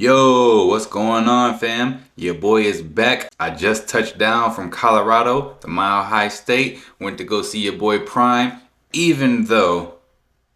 Yo, what's going on, fam? Your boy is back. I just touched down from Colorado, the Mile High State. Went to go see your boy Prime. Even though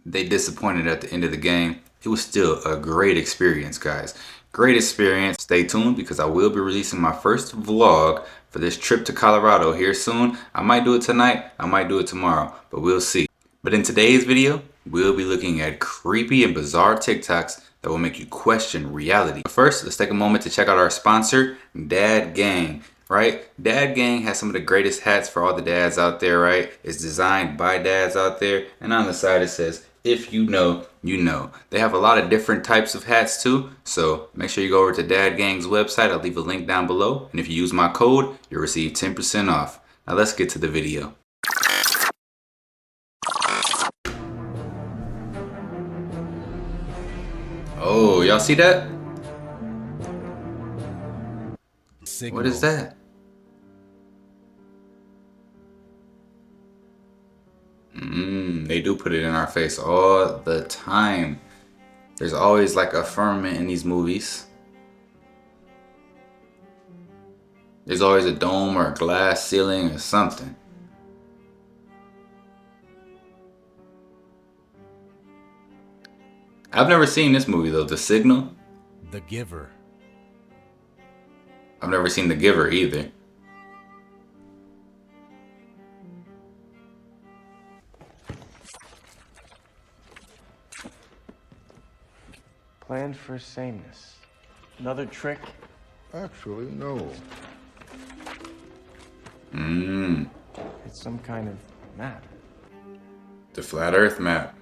they disappointed at the end of the game, it was still a great experience, guys. Great experience. Stay tuned because I will be releasing my first vlog for this trip to Colorado here soon. I might do it tonight, I might do it tomorrow, but we'll see. But in today's video, we'll be looking at creepy and bizarre TikToks that will make you question reality. First, let's take a moment to check out our sponsor, Dad Gang, right? Dad Gang has some of the greatest hats for all the dads out there, right? It's designed by dads out there, and on the side it says, if you know, you know. They have a lot of different types of hats too, so make sure you go over to Dad Gang's website. I'll leave a link down below, and if you use my code, you'll receive 10% off. Now let's get to the video. Oh, y'all see that? Signal. What is that? They do put it in our face all the time. There's always like a firmament in these movies. There's always a dome or a glass ceiling or something. I've never seen this movie though, The Signal. The Giver. I've never seen The Giver either. Planned for sameness. Another trick? Actually, no. It's some kind of map. The Flat Earth map.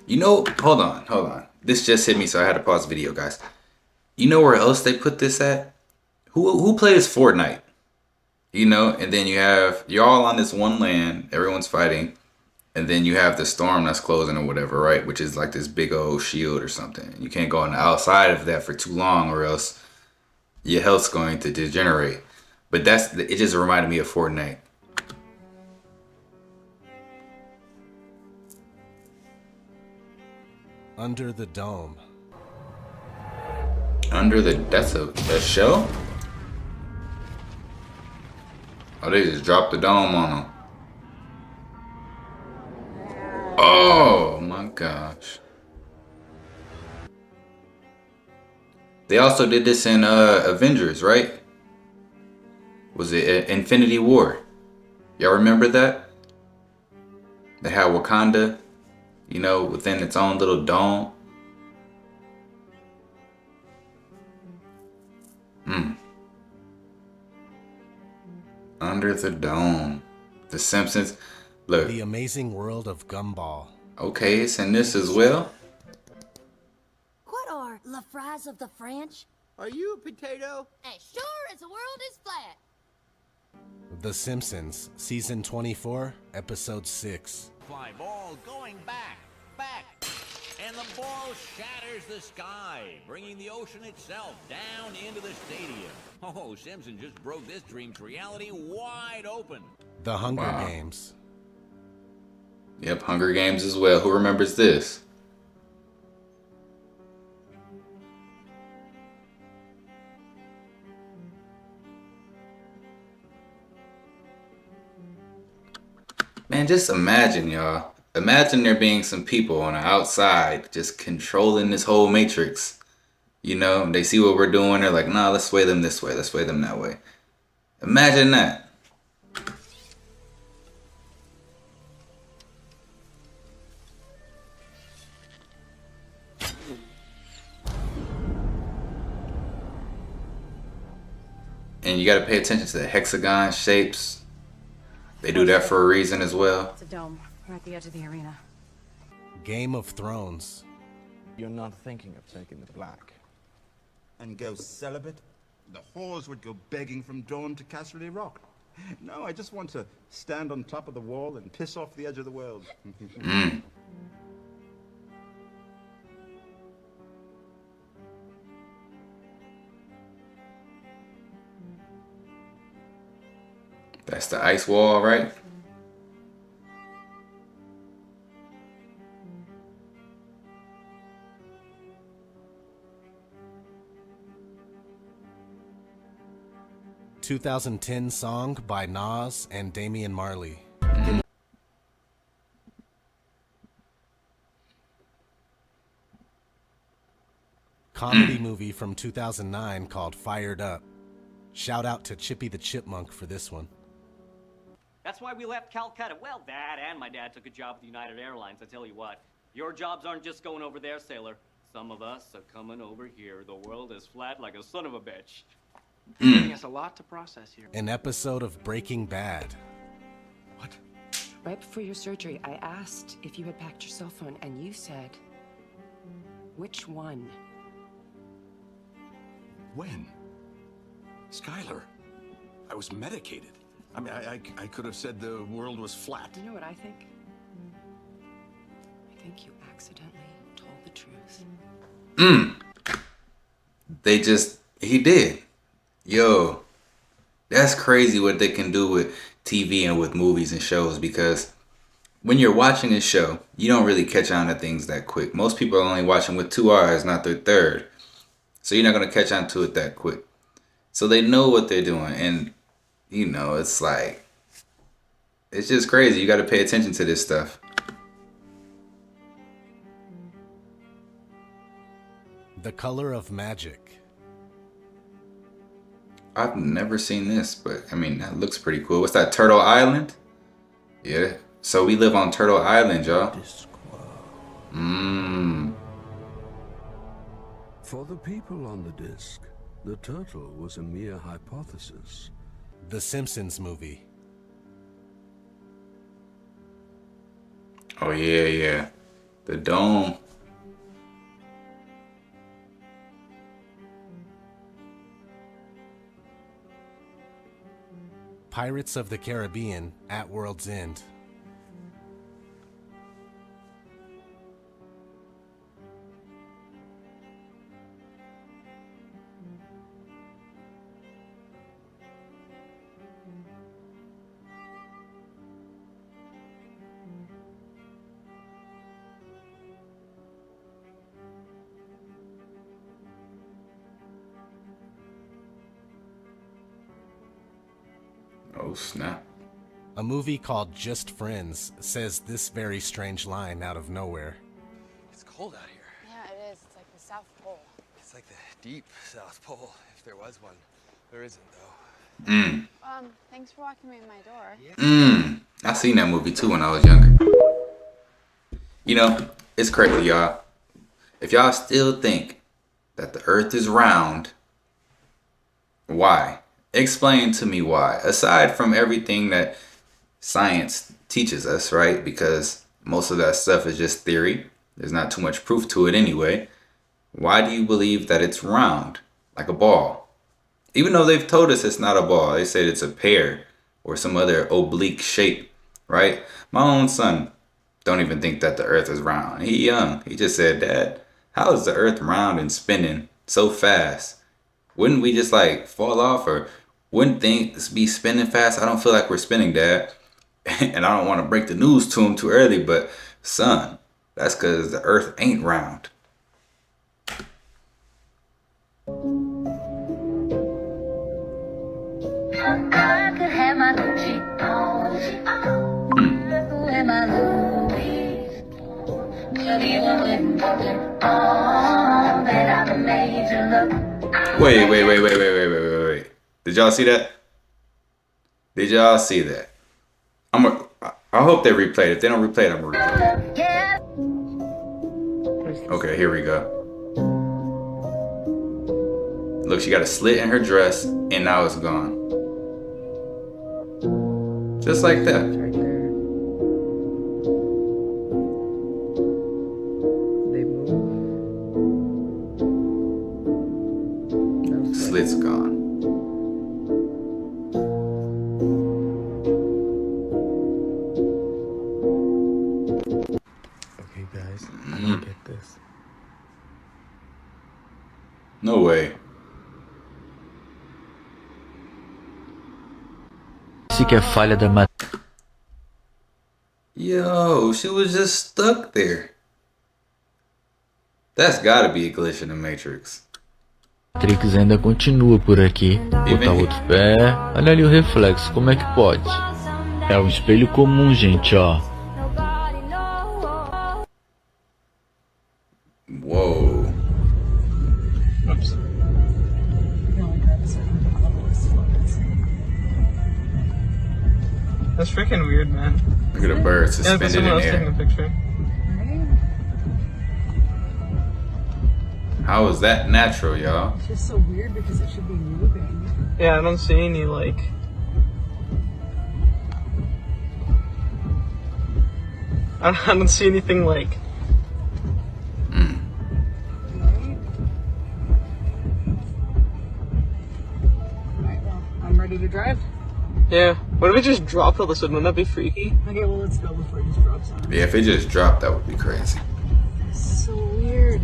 You know, hold on. This just hit me, so I had to pause the video, guys. You know where else they put this at? Who plays Fortnite? You know, and then you're all on this one land, everyone's fighting, and then you have the storm that's closing or whatever, right? Which is like this big old shield or something. You can't go on the outside of that for too long or else your health's going to degenerate. But it just reminded me of Fortnite. Under the Dome. That's a show? Oh, they just dropped the dome on them. Oh my gosh. They also did this in Avengers, right? Was it Infinity War? Y'all remember that? They had Wakanda, you know, within its own little dome. Under the Dome. The Simpsons. Look. The Amazing World of Gumball. Okay, it's in this as well. What are la fries of the French? Are you a potato? As sure as the world is flat. The Simpsons, Season 24, Episode 6. Fly ball going back, and the ball shatters the sky, bringing the ocean itself down into the stadium. Oh, Simpson just broke this dream's reality wide open. The Hunger Games. Yep, Hunger Games as well. Who remembers this? Man, just imagine, y'all. Imagine there being some people on the outside just controlling this whole matrix. You know, they see what we're doing. They're like, nah, let's sway them this way. Let's sway them that way. Imagine that. And you got to pay attention to the hexagon shapes. They do that for a reason as well. It's a dome. We're at the edge of the arena. Game of Thrones. You're not thinking of taking the black. And go celibate? The whores would go begging from dawn to Casterly Rock. No, I just want to stand on top of the wall and piss off the edge of the world. That That's the ice wall, right? ...2010 song by Nas and Damian Marley. Comedy movie from 2009 called Fired Up. Shout out to Chippy the Chipmunk for this one. That's why we left Calcutta. Well, Dad and my dad took a job with United Airlines. I tell you what, your jobs aren't just going over there, sailor. Some of us are coming over here. The world is flat like a son of a bitch. There's a lot to process here. An episode of Breaking Bad. What? Right before your surgery, I asked if you had packed your cell phone, and you said, which one? When? Skylar, I was medicated. I mean, I could have said the world was flat. You know what I think? I think you accidentally told the truth. He did. Yo, that's crazy what they can do with TV and with movies and shows, because when you're watching a show, you don't really catch on to things that quick. Most people are only watching with 2 eyes, not their third. So you're not going to catch on to it that quick. So they know what they're doing. And, you know, it's like, it's just crazy. You got to pay attention to this stuff. The Color of Magic. I've never seen this, but I mean, that looks pretty cool. What's that, Turtle Island? Yeah. So we live on Turtle Island, y'all. For the people on the disc, the turtle was a mere hypothesis. The Simpsons movie. Oh, yeah. The dome. Pirates of the Caribbean at World's End. Oh, snap. A movie called Just Friends says this very strange line out of nowhere. It's cold out here. Yeah, it is. It's like the South Pole. It's like the deep South Pole, if there was one. There isn't, though. Thanks for walking me in my door. I seen that movie too when I was younger. You know, it's crazy, y'all. If y'all still think that the earth is round, why? Explain to me why. Aside from everything that science teaches us, right? Because most of that stuff is just theory. There's not too much proof to it anyway. Why do you believe that it's round, like a ball? Even though they've told us it's not a ball. They said it's a pear or some other oblique shape, right? My own son don't even think that the earth is round. He young. He just said, Dad, how is the earth round and spinning so fast? Wouldn't we just like fall off, or wouldn't things be spinning fast? I don't feel like we're spinning, Dad. And I don't want to break the news to him too early, but son, that's because the earth ain't round. I could have my Gucci on, with my Louis. Could even with nothing on, but I've been made to look. Wait. Did y'all see that? Did y'all see that? I hope they replayed it. If they don't replay it, I'm gonna replay it. Okay, here we go. Look, she got a slit in her dress, and now it's gone. Just like that. Right there. They move. Slit's gone. Okay, guys, I don't get this. No way. She que é falha da Yo, she was just stuck there. That's gotta be a glitch in the Matrix. Matrix ainda continua por aqui. Botar o outro pé. Olha ali o reflexo, como é que pode? É um espelho comum, gente, ó. Whoa. Oops. That's freaking weird, man. Look at the bird suspended in taking a air. picture. How is that natural, y'all? It's just so weird because it should be moving. Yeah, I don't see any like. I don't see anything like. Alright, well, I'm ready to drive. Yeah. What if it just dropped all of a sudden? Wouldn't that be freaky? Okay, well, let's go before it just drops on us. Yeah, if it just dropped, that would be crazy. So weird.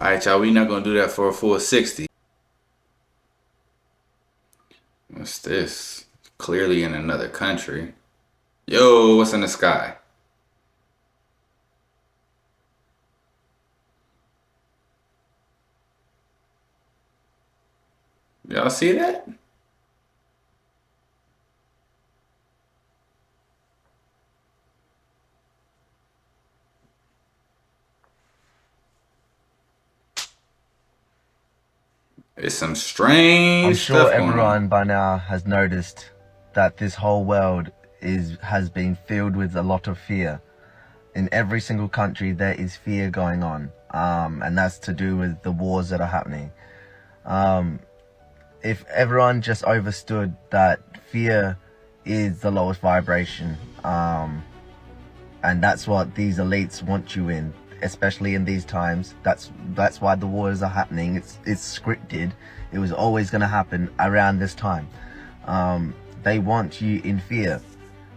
Alright, y'all, we not gonna do that for a full 60. What's this? Clearly in another country. Yo, what's in the sky? Y'all see that? It's some strange I'm stuff sure going on. everyone by now has noticed that this whole world has been filled with a lot of fear. In every single country there is fear going on, and that's to do with the wars that are happening. If everyone just understood that fear is the lowest vibration, and that's what these elites want you in, especially in these times. That's why the wars are happening. It's scripted. It was always going to happen around this time. They want you in fear.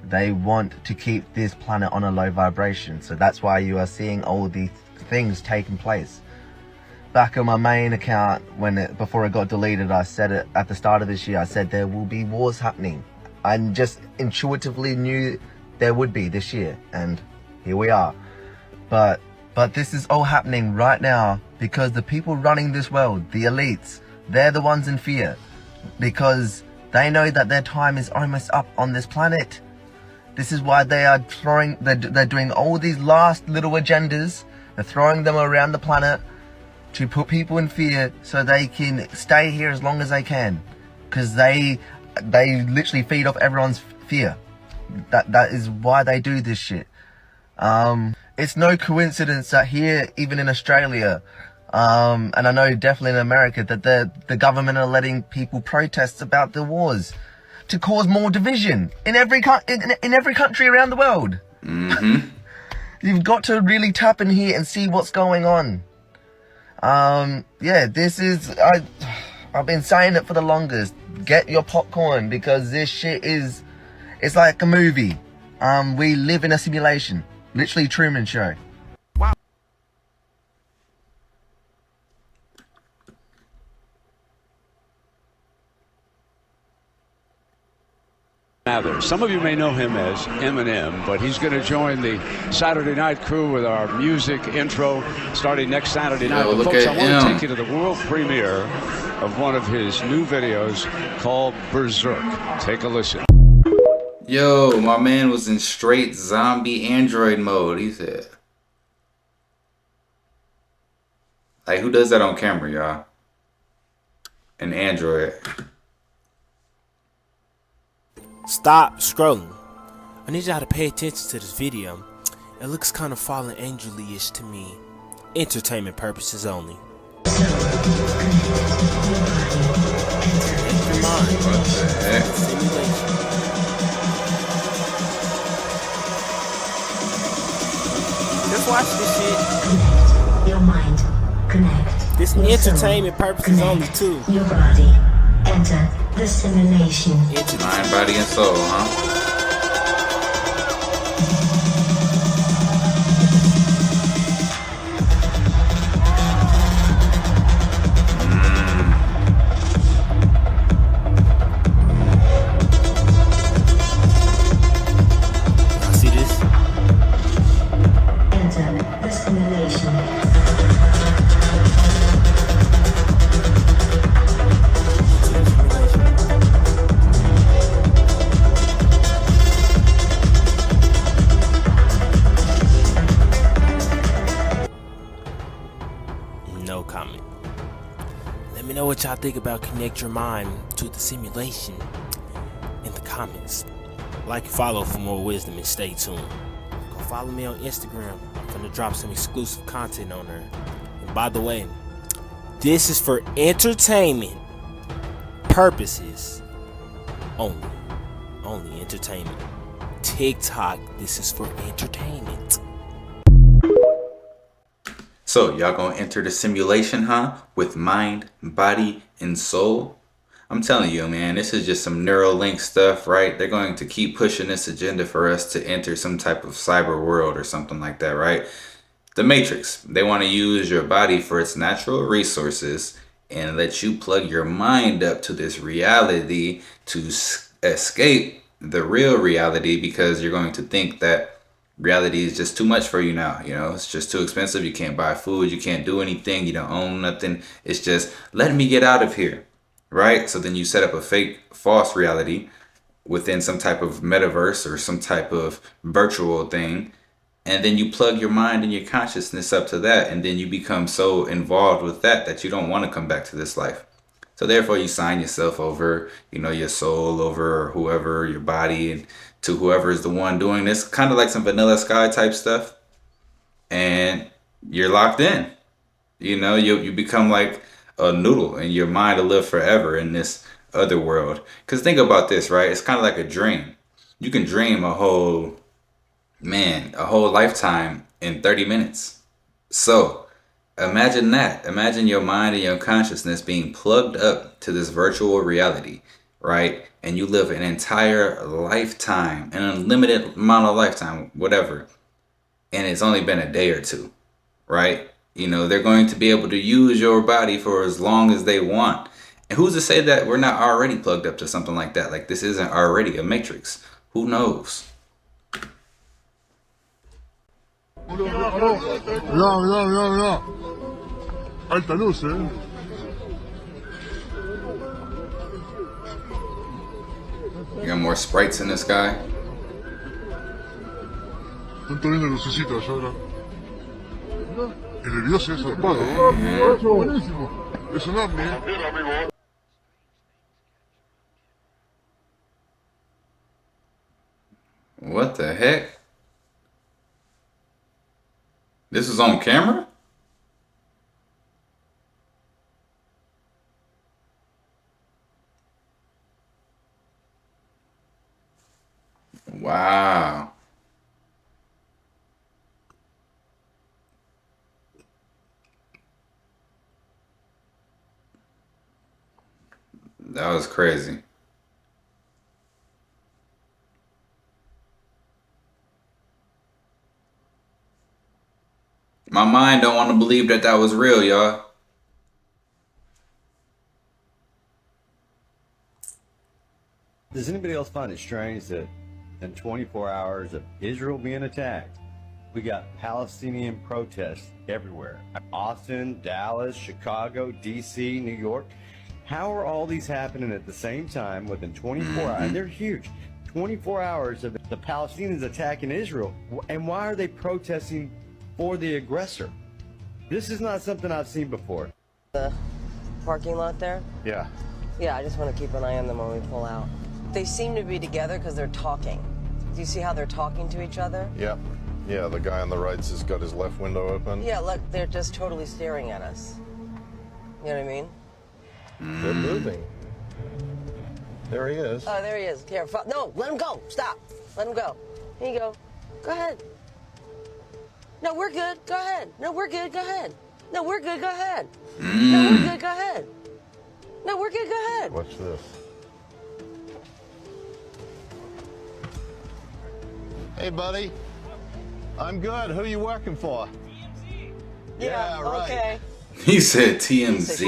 They want to keep this planet on a low vibration. So that's why you are seeing all these things taking place. Back on my main account, before it got deleted, I said it at the start of this year. I said there will be wars happening. I just intuitively knew there would be this year, and here we are. But this is all happening right now because the people running this world, the elites, they're the ones in fear because they know that their time is almost up on this planet. This is why they are they're doing all these last little agendas. They're throwing them around the planet to put people in fear so they can stay here as long as they can, because they literally feed off everyone's fear. That is why they do this shit. It's no coincidence that here, even in Australia, and I know definitely in America, that the government are letting people protest about the wars to cause more division in every country around the world. Mm-hmm. You've got to really tap in here and see what's going on. Yeah, this is I've been saying it for the longest. Get your popcorn, because this shit it's like a movie. We live in a simulation. Literally Truman Show. Mather. Some of you may know him as Eminem, but he's going to join the Saturday night crew with our music intro starting next Saturday night. Yo, But look folks, at I want to him. take you to the world premiere of one of his new videos called Berserk. Take a listen. Yo, my man was in straight zombie android mode. He said, like, who does that on camera, y'all? An android. Stop scrolling. I need y'all to pay attention to this video. It looks kind of fallen angel-ish to me. Entertainment purposes only. What the heck? Just watch this shit. Connect your mind. Connect. This your entertainment soul. purposes Connect only too. Your body. Enter the simulation. Mind, body, and soul, huh? See this? Enter the simulation. No comment. Let me know what y'all think about Connect Your Mind to the Simulation in the comments. Like and follow for more wisdom and stay tuned. Go follow me on Instagram. I'm gonna drop some exclusive content on there. And by the way, this is for entertainment purposes only. Only entertainment. TikTok, this is for entertainment. So y'all gonna enter the simulation, huh? With mind, body, and soul? I'm telling you, man, this is just some Neuralink stuff, right? They're going to keep pushing this agenda for us to enter some type of cyber world or something like that, right? The Matrix, they want to use your body for its natural resources and let you plug your mind up to this reality to escape the real reality, because you're going to think that reality is just too much for you now. You know, it's just too expensive. You can't buy food. You can't do anything. You don't own nothing. It's just, let me get out of here. Right? So then you set up a fake, false reality within some type of metaverse or some type of virtual thing. And then you plug your mind and your consciousness up to that. And then you become so involved with that that you don't want to come back to this life. So therefore you sign yourself over, you know, your soul over, or whoever, your body, and to whoever is the one doing this, kind of like some Vanilla Sky type stuff. And you're locked in. You know, you become like a noodle, and your mind will live forever in this other world. Because think about this, right? It's kind of like a dream. You can dream a whole lifetime in 30 minutes. So imagine that. Imagine your mind and your consciousness being plugged up to this virtual reality, right? And you live an entire lifetime, an unlimited amount of lifetime, whatever. And it's only been a day or two, right? You know, they're going to be able to use your body for as long as they want. And who's to say that we're not already plugged up to something like that? Like, this isn't already a Matrix. Who knows? Alta luz, eh. You got more sprites in this guy? Están teniendo lucecitas ahora. El de Dios es zarpado. Buenísimo. Es un ovni. What the heck? This is on camera? Wow. That was crazy. My mind don't want to believe that that was real, y'all. Does anybody else find it strange that in 24 hours of Israel being attacked, we got Palestinian protests everywhere? Austin, Dallas, Chicago, D.C., New York. How are all these happening at the same time within 24 hours? They're huge. 24 hours of the Palestinians attacking Israel. And why are they protesting for the aggressor? This is not something I've seen before. The parking lot there? Yeah. Yeah, I just want to keep an eye on them when we pull out. They seem to be together because they're talking. Do you see how they're talking to each other? Yeah. Yeah, the guy on the right's has got his left window open. Yeah, look, they're just totally staring at us. You know what I mean? They're moving. There he is. Oh, there he is. Here, no, let him go. Stop. Let him go. Here you go. Go ahead. No, we're good. Go ahead. No, we're good. Go ahead. No, we're good. Go ahead. No, we're good. Go ahead. No, we're good. Go ahead. Watch this. Hey, buddy. I'm good. Who are you working for? TMZ. Yeah, right. Okay. He said TMZ.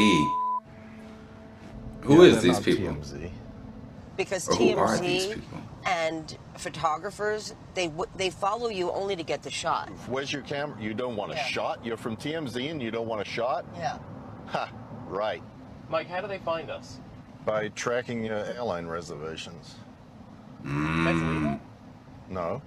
Who is these people? TMZ. Because Or who are these TMZ people? and photographers, they follow you only to get the shot. Where's your camera? You don't want a shot? You're from TMZ and you don't want a shot? Yeah. Ha, right. Mike, how do they find us? By tracking your airline reservations. That's illegal? No.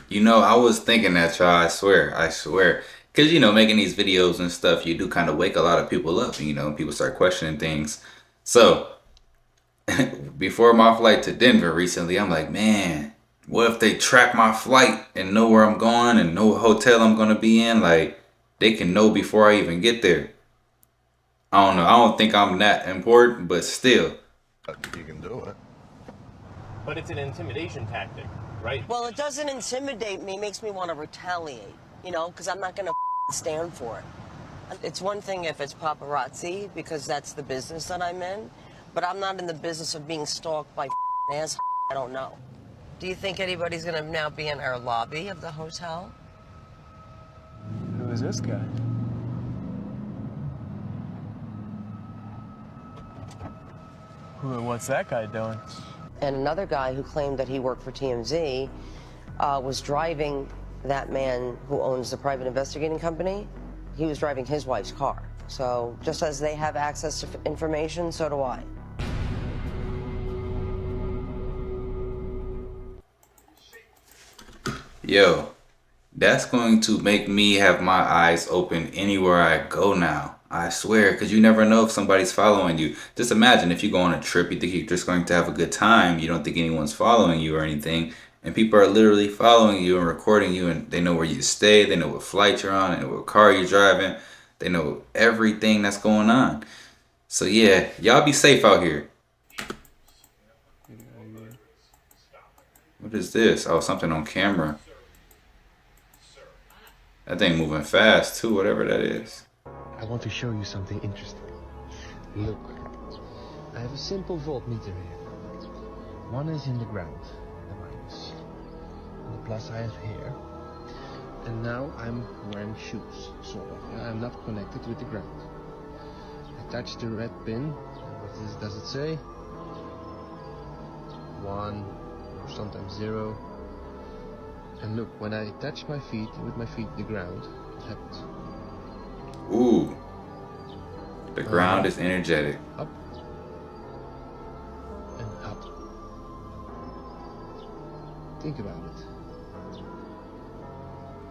You know, I was thinking that, y'all. I swear. Because, you know, making these videos and stuff, you do kind of wake a lot of people up. You know, people start questioning things. So, before my flight to Denver recently, I'm like, man, what if they track my flight and know where I'm going and know what hotel I'm going to be in? Like, they can know before I even get there. I don't know. I don't think I'm that important, but still. You can do it. But it's an intimidation tactic, right? Well, it doesn't intimidate me. It makes me want to retaliate, you know, because I'm not going to stand for it. It's one thing if it's paparazzi, because that's the business that I'm in, but I'm not in the business of being stalked by ass I don't know. Do you think anybody's going to now be in our lobby of the hotel? Who is this guy? What's that guy doing? And another guy who claimed that he worked for TMZ was driving that man who owns the private investigating company. He was driving his wife's car. So just as they have access to information, so do I. Yo, that's going to make me have my eyes open anywhere I go now. I swear, because you never know if somebody's following you. Just imagine if you go on a trip, you think you're just going to have a good time. You don't think anyone's following you or anything. And people are literally following you and recording you, and they know where you stay. They know what flight you're on, they know what car you're driving. They know everything that's going on. So yeah, y'all be safe out here. What is this? Oh, something on camera. That thing moving fast too, whatever that is. I want to show you something interesting. Look, I have a simple voltmeter here. One is in the ground, the minus. And the plus I have here. And now I'm wearing shoes, sort of. I'm not connected with the ground. I touch the red pin. What does it say? 1, or sometimes 0. And look, when I touch my feet, with my feet the ground, it happens. Ooh. The ground is energetic. Up. And up. Think about it.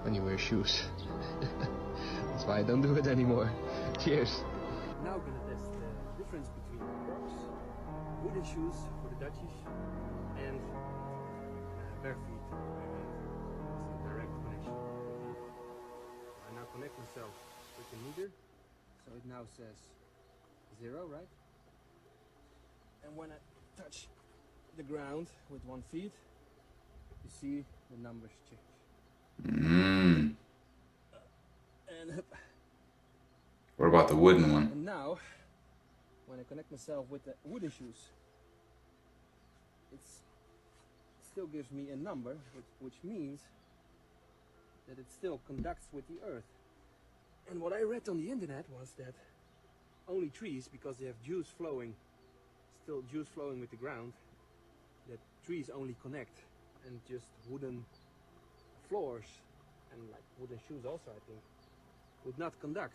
When you wear shoes. That's why I don't do it anymore. Cheers. Now we're gonna test the difference between Toks, wooden shoes for the Dutchies, and bare feet. Direct connection. I now connect myself with the meter, so it now says 0, right? And when I touch the ground with 1 foot, you see the numbers change. Mm. And What about the wooden one? And now, when I connect myself with the wooden shoes, it still gives me a number, which means that it still conducts with the earth. And what I read on the internet was that only trees, because they have juice flowing, still juice flowing with the ground, that trees only connect, and just wooden floors and like wooden shoes also, I think, would not conduct.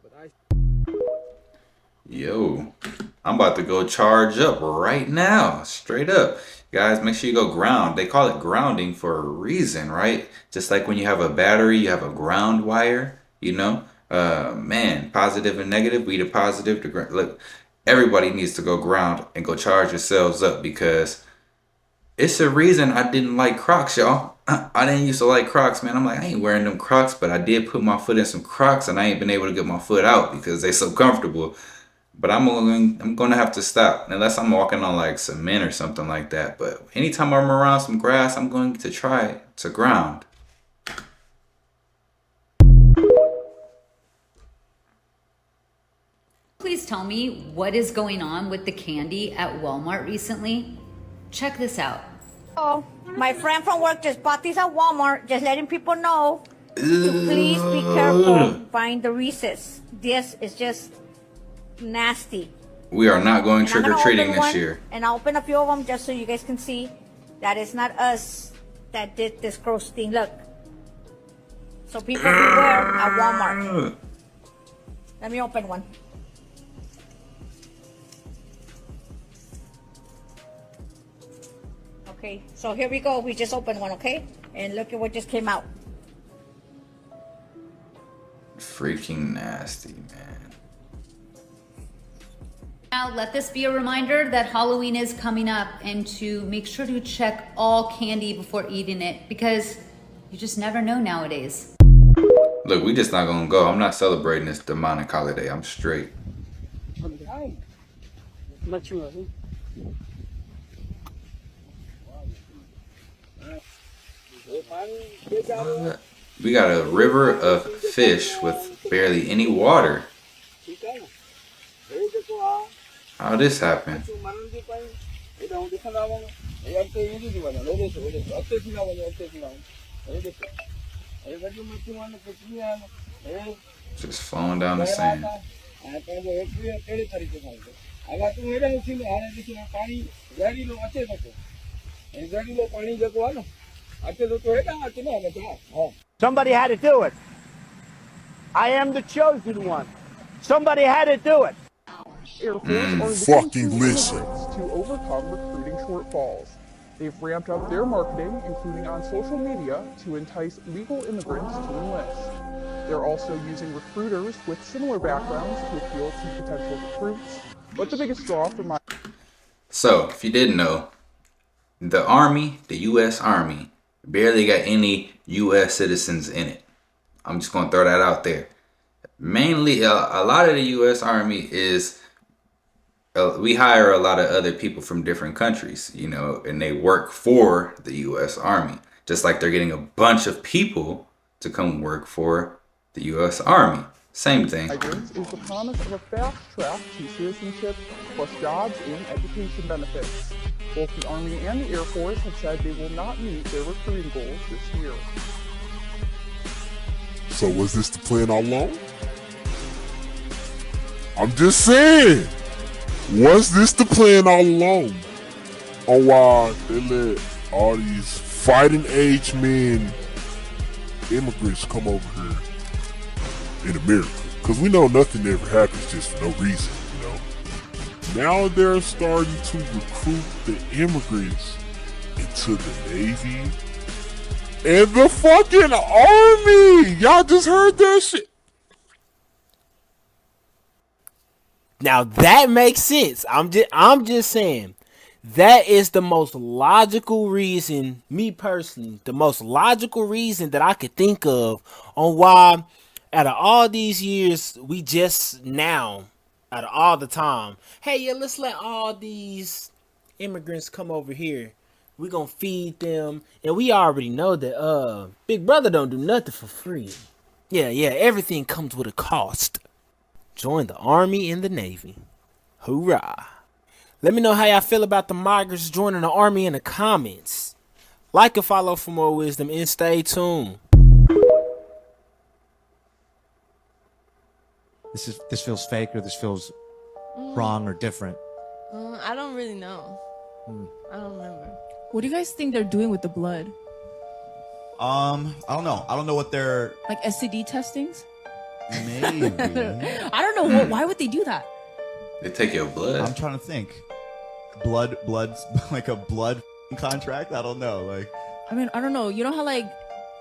But Yo, I'm about to go charge up right now, straight up. Guys, make sure you go ground. They call it grounding for a reason, right? Just like when you have a battery, you have a ground wire, you know? Man, positive and negative, we the positive, the look. everybody needs to go ground and go charge yourselves up, because it's a reason I didn't like Crocs, y'all. I didn't used to like Crocs, man. I'm like, I ain't wearing them Crocs, but I did put my foot in some Crocs and I ain't been able to get my foot out because they so comfortable. But I'm gonna have to stop unless I'm walking on like cement or something like that. But anytime I'm around some grass, I'm going to try to ground. Please tell me what is going on with the candy at Walmart recently. Check this out. Oh, my friend from work just bought these at Walmart. Just letting people know to please be careful buying the Reese's. This is just nasty. We are not going trick-or-treating this year. And I'll open a few of them just so you guys can see that it's not us that did this gross thing. Look. So people beware at Walmart. Let me open one. Okay, so here we go. We just opened one, okay? And look at what just came out. Freaking nasty, man. Now, let this be a reminder that Halloween is coming up and to make sure to check all candy before eating it, because you just never know nowadays. Look, we just not gonna go. I'm not celebrating this demonic holiday. I'm straight. We got a river of fish with barely any water. How did this happen? Just falling down the sand. Somebody had to do it. I am the chosen one. Somebody had to do it. Air Force are Fucking listen. To overcome recruiting shortfalls. They've ramped up their marketing, including on social media, to entice legal immigrants to enlist. They're also using recruiters with similar backgrounds to appeal to potential recruits. But the biggest draw for my... So, if you didn't know, the Army, the U.S. Army, barely got any U.S. citizens in it. I'm just going to throw that out there. Mainly, a lot of the U.S. Army is, we hire a lot of other people from different countries, you know, and they work for the U.S. Army. Just like they're getting a bunch of people to come work for the U.S. Army. Same thing. Migrants is the promise of a fast track to citizenship, plus jobs and education benefits. Both the Army and the Air Force have said they will not meet their recruiting goals this year. So was this the plan all along? I'm just saying. Was this the plan all along? On why they let all these fighting age men, immigrants come over here in America? Because we know nothing ever happens just for no reason, you know. Now they're starting to recruit the immigrants into the Navy and the fucking Army. Y'all just heard that shit. Now that makes sense. I'm just saying that is the most logical reason, me personally, the most logical reason that I could think of on why out of all these years we just now, out of all the time, hey, yeah, let's let all these immigrants come over here. We're gonna feed them, and we already know that Big Brother don't do nothing for free. Yeah, everything comes with a cost. Join the Army and the Navy. Hoorah. Let me know how y'all feel about the migrants joining the Army in the comments. Like and follow for more wisdom and stay tuned. This feels fake, or this feels wrong or different. I don't really know. I don't remember. What do you guys think they're doing with the blood? I don't know. I don't know what they're... Like STD testings? Maybe. I don't know. Why would they do that? They take your blood. I'm trying to think. Blood's like a blood contract? I don't know. Like, I mean, I don't know. You know how, like,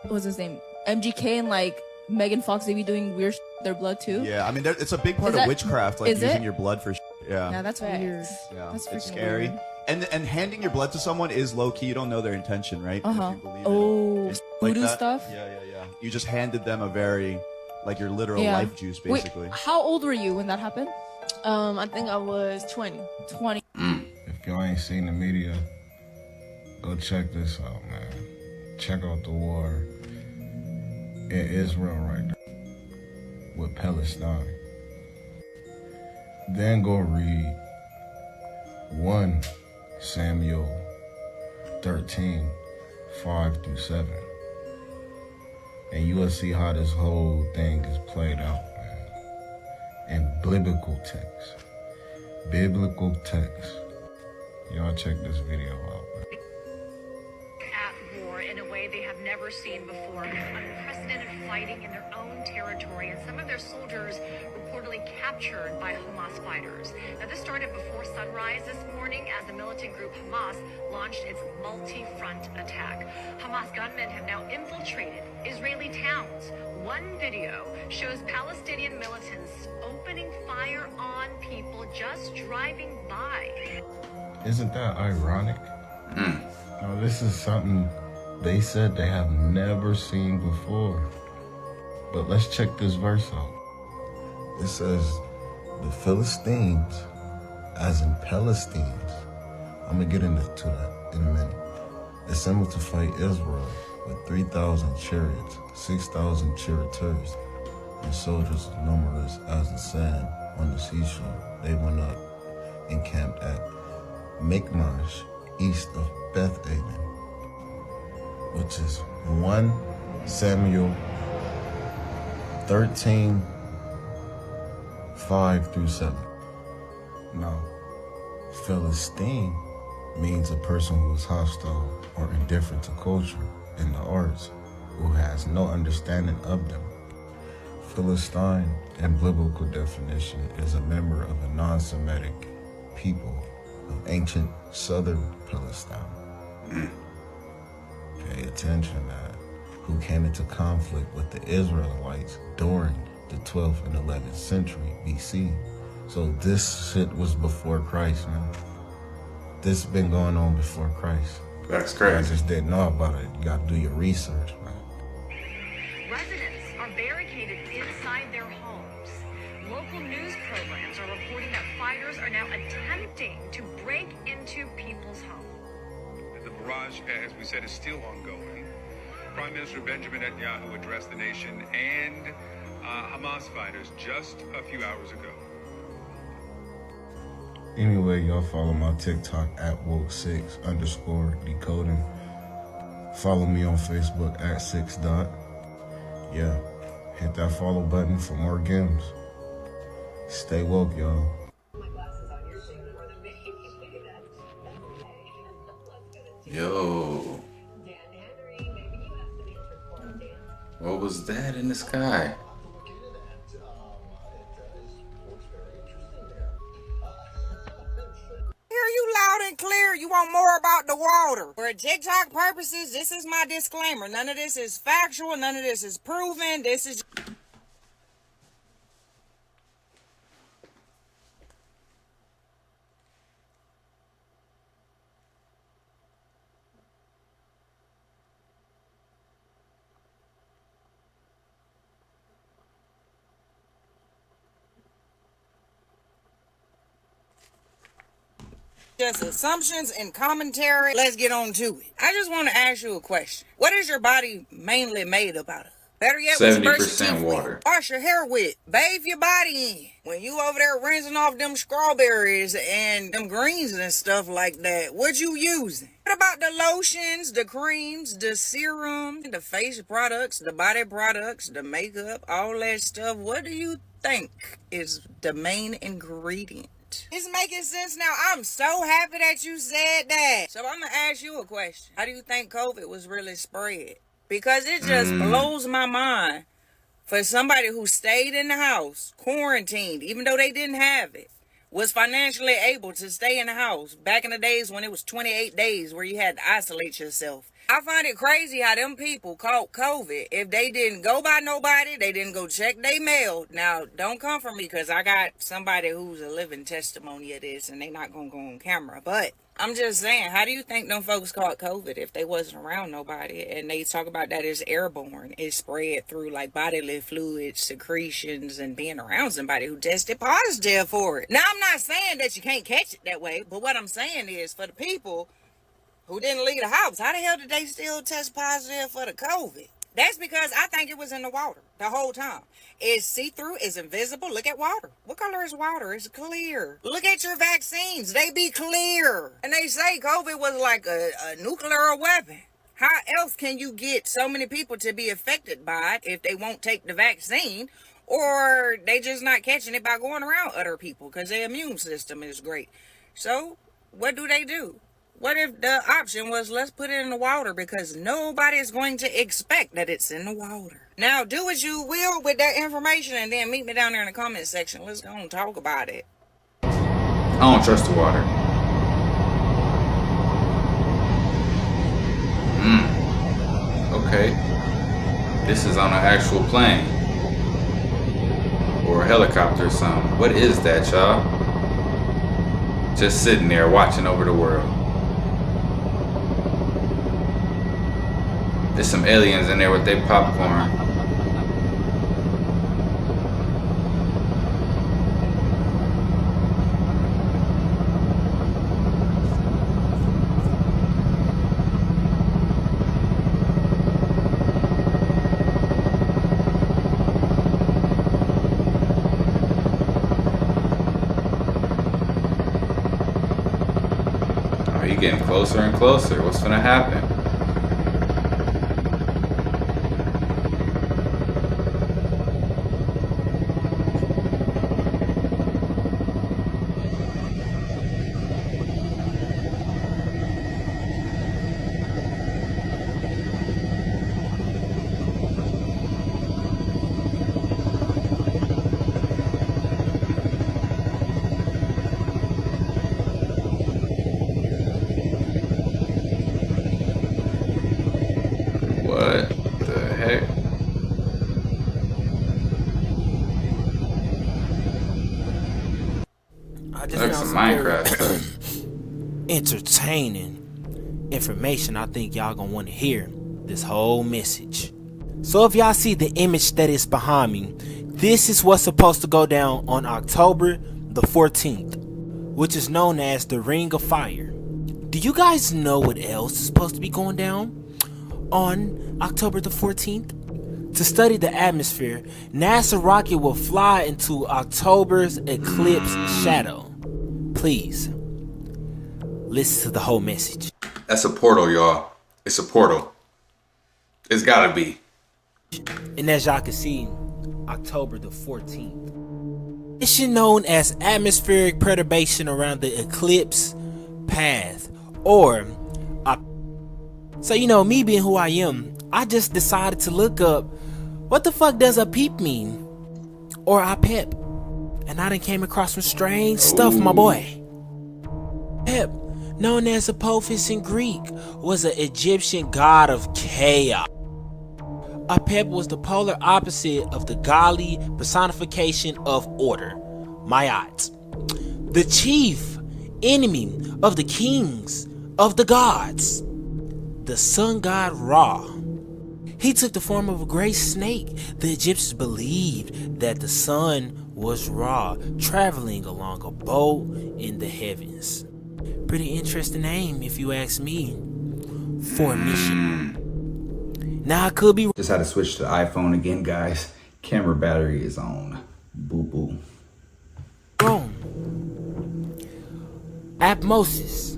what's his name? MGK and, like, Megan Fox, they be doing weird with their blood, too? yeah, I mean, it's a big part of witchcraft, like using your blood for Yeah. Yeah, that's weird. Yeah, That's it's freaking scary. weird. And handing your blood to someone is low key. You don't know their intention, right? Uh-huh. If you believe Oh, it's voodoo that. stuff? Yeah. You just handed them a very, like your literal Yeah. life juice, basically. Wait, how old were you when that happened? I think I was 20. 20. If y'all ain't seen the media, go check this out, man. Check out the war in Israel right now with Palestine. Then go read 1 Samuel 13, 5-7. And you will see how this whole thing is played out, man. In biblical text. Biblical text. Y'all check this video out. At war in a way they have never seen before. Unprecedented fighting in their own territory, and some of their soldiers reportedly captured by Hamas fighters. Now, this started before sunrise this morning as the militant group Hamas launched its multi-front attack. Hamas gunmen have now infiltrated Israeli towns. One video shows Palestinian militants opening fire on people just driving by. Isn't that ironic? Now, this is something they said they have never seen before. But let's check this verse out. It says, the Philistines, as in Palestines, I'm going to get into that in a minute, assembled to fight Israel with 3,000 chariots, 6,000 charioteers, and soldiers numerous as the sand on the seashore. They went up and camped at Michmash, east of Beth-Aven, which is 1 Samuel 13, 5-7. Now, Philistine means a person who is hostile or indifferent to culture and the arts, who has no understanding of them. Philistine, in biblical definition, is a member of a non-Semitic people of ancient southern Palestine. Pay attention, man. Who came into conflict with the Israelites during the 12th and 11th century BC. So this shit was before Christ, man. This has been going on before Christ. That's crazy. I just didn't know about it. You gotta do your research, man. Residents are barricaded inside their homes. Local news programs are reporting that fighters are now attempting to break into people's homes. The barrage, as we said, is still ongoing. Prime Minister Benjamin Netanyahu addressed the nation and Hamas fighters just a few hours ago. Anyway, y'all follow my TikTok at woke6_decoding. Follow me on Facebook at 6dot. Yeah, hit that follow button for more games. Stay woke, y'all. Yo. What was that in the sky? Hear you loud and clear. You want more about the water. For TikTok purposes, this is my disclaimer. None of this is factual. None of this is proven. This is... just assumptions and commentary. Let's get on to it. I just want to ask you a question. What is your body mainly made up out of? Better yet, 70% water. Wash your hair with. Bathe your body in. When you over there rinsing off them strawberries and them greens and stuff like that, what you using? What about the lotions, the creams, the serum, the face products, the body products, the makeup, all that stuff? What do you think is the main ingredient? It's making sense now. I'm so happy that you said that. So I'm going to ask you a question. How do you think COVID was really spread? Because it just blows my mind for somebody who stayed in the house, quarantined, even though they didn't have it, was financially able to stay in the house back in the days when it was 28 days where you had to isolate yourself. I find it crazy how them people caught COVID. If they didn't go by nobody, they didn't go check their mail. Now, don't come for me because I got somebody who's a living testimony of this and they not going to go on camera. But I'm just saying, how do you think them folks caught COVID if they wasn't around nobody? And they talk about that it's airborne. It's spread through like bodily fluids, secretions, and being around somebody who tested positive for it. Now, I'm not saying that you can't catch it that way, but what I'm saying is for the people who didn't leave the house, how the hell did they still test positive for the COVID? That's because I think it was in the water the whole time. It's see-through, it's invisible. Look at water. What color is water? It's clear. Look at your vaccines. They be clear. And they say COVID was like a nuclear weapon. How else can you get so many people to be affected by it if they won't take the vaccine, or they just not catching it by going around other people because their immune system is great? So what do? What if the option was let's put it in the water because nobody is going to expect that it's in the water? Now, do what you will with that information and then meet me down there in the comment section. Let's go and talk about it. I don't trust the water. Okay. This is on an actual plane. Or a helicopter or something. What is that, y'all? Just sitting there watching over the world. There's some aliens in there with their popcorn. Oh, you're getting closer and closer. What's gonna happen? What the heck? Like some Minecraft stuff. Entertaining information. I think y'all gonna want to hear this whole message. So if y'all see the image that is behind me, this is what's supposed to go down on October the 14th, which is known as the Ring of Fire. Do you guys know what else is supposed to be going down on October the 14th? To study the atmosphere, NASA rocket will fly into October's eclipse shadow. Please, listen to the whole message. That's a portal, y'all. It's a portal. It's gotta be. And as y'all can see, October the 14th. Mission known as atmospheric perturbation around the eclipse path, or so me being who I am, I just decided to look up what the fuck does a peep mean, or a pep, and I done came across some strange stuff, my boy. Pep, known as Apophis in Greek, was an Egyptian god of chaos. Apep was the polar opposite of the godly personification of order, Ma'at, the chief enemy of the kings of the gods, the sun god Ra. He took the form of a great snake. The Egyptians believed that the sun was Ra, traveling along a boat in the heavens. Pretty interesting name, if you ask me, for a mission. Now I could be. Just had to switch to the iPhone again, guys. Camera battery is on. Boo boo. wrong. Atmosis,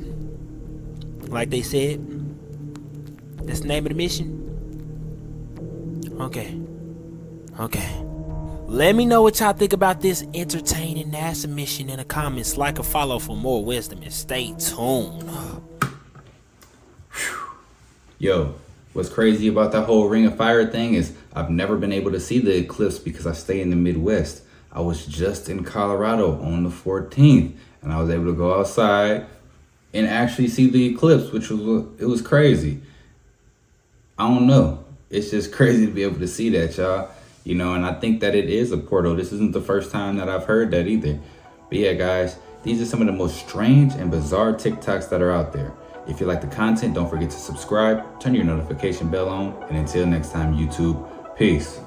like they said. That's the name of the mission. Okay. Let me know what y'all think about this entertaining NASA mission in the comments. Like and follow for more wisdom and stay tuned. Yo, what's crazy about that whole Ring of Fire thing is I've never been able to see the eclipse because I stay in the Midwest. I was just in Colorado on the 14th and I was able to go outside and actually see the eclipse, which was crazy. I don't know. It's just crazy to be able to see that, y'all. You know, and I think that it is a portal. This isn't the first time that I've heard that either. But yeah, guys, these are some of the most strange and bizarre TikToks that are out there. If you like the content, don't forget to subscribe, turn your notification bell on, and until next time, YouTube, peace.